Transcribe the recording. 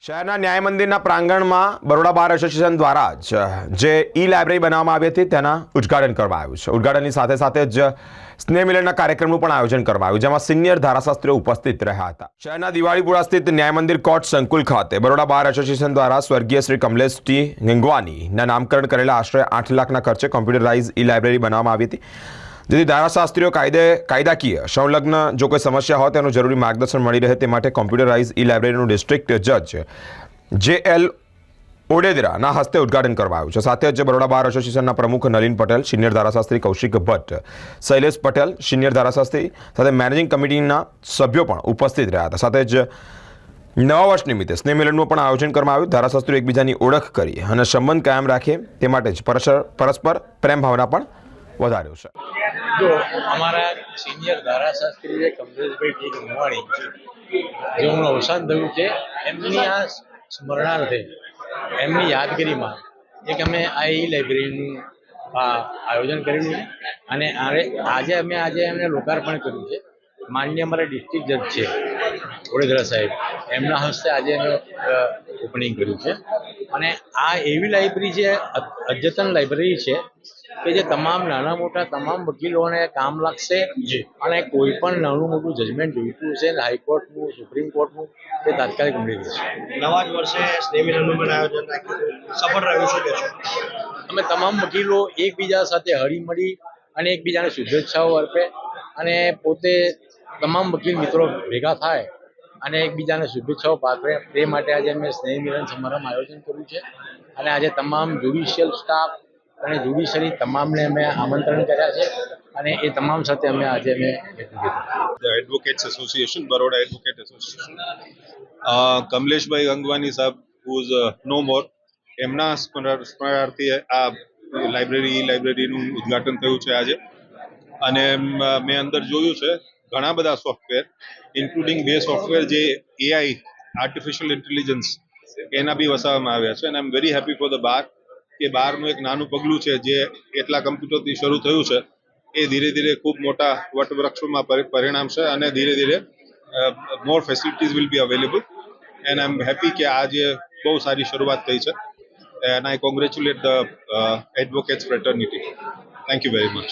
શહેરના ન્યાય મંદિરના પ્રાંગણમાં બરોડા બાર એસોસિએશન દ્વારા જે ઈ લાઇબ્રેરી બનાવવામાં આવી હતી તેના ઉદ્ઘાટન કરવામાં આવ્યું છે। ઉદ્ઘાટનની સાથે સાથે જ સ્નેહ મિલનના કાર્યક્રમનું પણ આયોજન કરવામાં આવ્યું, જેમાં સિનિયર ધારાશાસ્ત્રીઓ ઉપસ્થિત રહ્યા હતા। શહેરના દિવાળીપુરા સ્થિત ન્યાય મંદિર કોર્ટ સંકુલ ખાતે બરોડા બાર એસોસિએશન દ્વારા સ્વર્ગીય શ્રી કમલેશ ટી ગંગવાનીના નામકરણ કરેલા આશરે 8 લાખના ખર્ચે કોમ્પ્યુટરાઇઝ ઈ લાઇબ્રેરી બનાવવામાં આવી હતી, જેથી ધારાશાસ્ત્રીઓ કાયદાકીય સંલગ્ન જો કોઈ સમસ્યા હોય તેનું જરૂરી માર્ગદર્શન મળી રહે તે માટે કોમ્પ્યુટરાઇઝ ઈ લાઇબ્રેરીનું ડિસ્ટ્રિક્ટ જજ જે.એલ. ઓડેદરાના હસ્તે ઉદ્ઘાટન કરવામાં આવ્યું છે। સાથે જ બરોડા બાર એસોસિએશનના પ્રમુખ નલિન પટેલ, સિનિયર ધારાશાસ્ત્રી કૌશિક ભટ્ટ, શૈલેષ પટેલ, સિનિયર ધારાશાસ્ત્રી સાથે મેનેજિંગ કમિટીના સભ્યો પણ ઉપસ્થિત રહ્યા હતા। સાથે જ નવા વર્ષ નિમિત્તે સ્નેહ મિલનનું પણ આયોજન કરવામાં આવ્યું। ધારાશાસ્ત્રીઓ એકબીજાની ઓળખ કરી અને સંબંધ કાયમ રાખે તે માટે જ પરસ્પર પ્રેમ ભાવના પણ વધાર્યો છે। જો અમારા સિનિયર ધારાશાસ્ત્રી છે કમલેશભાઈ ટી ગંગવાણી, જેમનું અવસાન થયું છે, એમની આ સ્મરણાર્થે એમની યાદગીરીમાં એક અમે આ ઈ લાઇબ્રેરીનું આયોજન કર્યું છે અને આજે એમને લોકાર્પણ કર્યું છે। માન્ય અમારા ડિસ્ટ્રિક્ટ જજ છે વડોદરા સાહેબ, એમના હસ્તે આજે એનું ઓપનિંગ કર્યું છે। અને આ એવી લાઇબ્રેરી છે, અદ્યતન લાઇબ્રેરી છે કે જે તમામ નાના મોટા તમામ વકીલોને કામ લાગશે અને કોઈ પણ નાનું મોટું જજમેન્ટ જોઈતું છે હાઈકોર્ટનું, સુપ્રીમ કોર્ટનું, તે તાત્કાલિક મળી રહેશે। નવા જ વર્ષે સ્નેહ મિલનનું પણ આયોજન રાખ્યું, સફળ રહ્યું શકે છે। અમે તમામ વકીલો એકબીજા સાથે હળીમળી અને એકબીજાને શુભેચ્છાઓ અર્પે અને પોતે તમામ વકીલ મિત્રો ભેગા થાય અને એકબીજાને શુભેચ્છાઓ પાઠવે, તે માટે આજે અમે સ્નેહ મિલન સમારંભ આયોજન કર્યું છે। અને આજે તમામ જ્યુડિશિયલ સ્ટાફ અને જ્યુડિશરી તમામને અમે આમંત્રણ કર્યા છે અને એ તમામ સાથે આજે અમે advocates association, Baroda advocate association, Kamleshbhai Gangwani saheb who is નો મોર, એમના સ્મરણાર્થે આ લાઇબ્રેરીનું ઉદ્ઘાટન થયું છે આજે। અને મેં અંદર જોયું છે ઘણા બધા સોફ્ટવેર, ઇન્ક્લુડિંગ બે સોફ્ટવેર જે એઆઈ આર્ટિફિશિયલ ઇન્ટેલિજન્સ એના બી વસાવવામાં આવ્યા છે। અને I am very happy for the bar કે બારનું એક નાનું પગલું છે જે એટલા કમ્પ્યુટરથી શરૂ થયું છે, એ ધીરે ધીરે ખૂબ મોટા વટવૃક્ષોમાં પરિણામશે અને ધીરે ધીરે more facilities will be available and I am happy કે આજે બહુ સારી શરૂઆત થઈ છે and I congratulate the advocates fraternity. Thank you very much.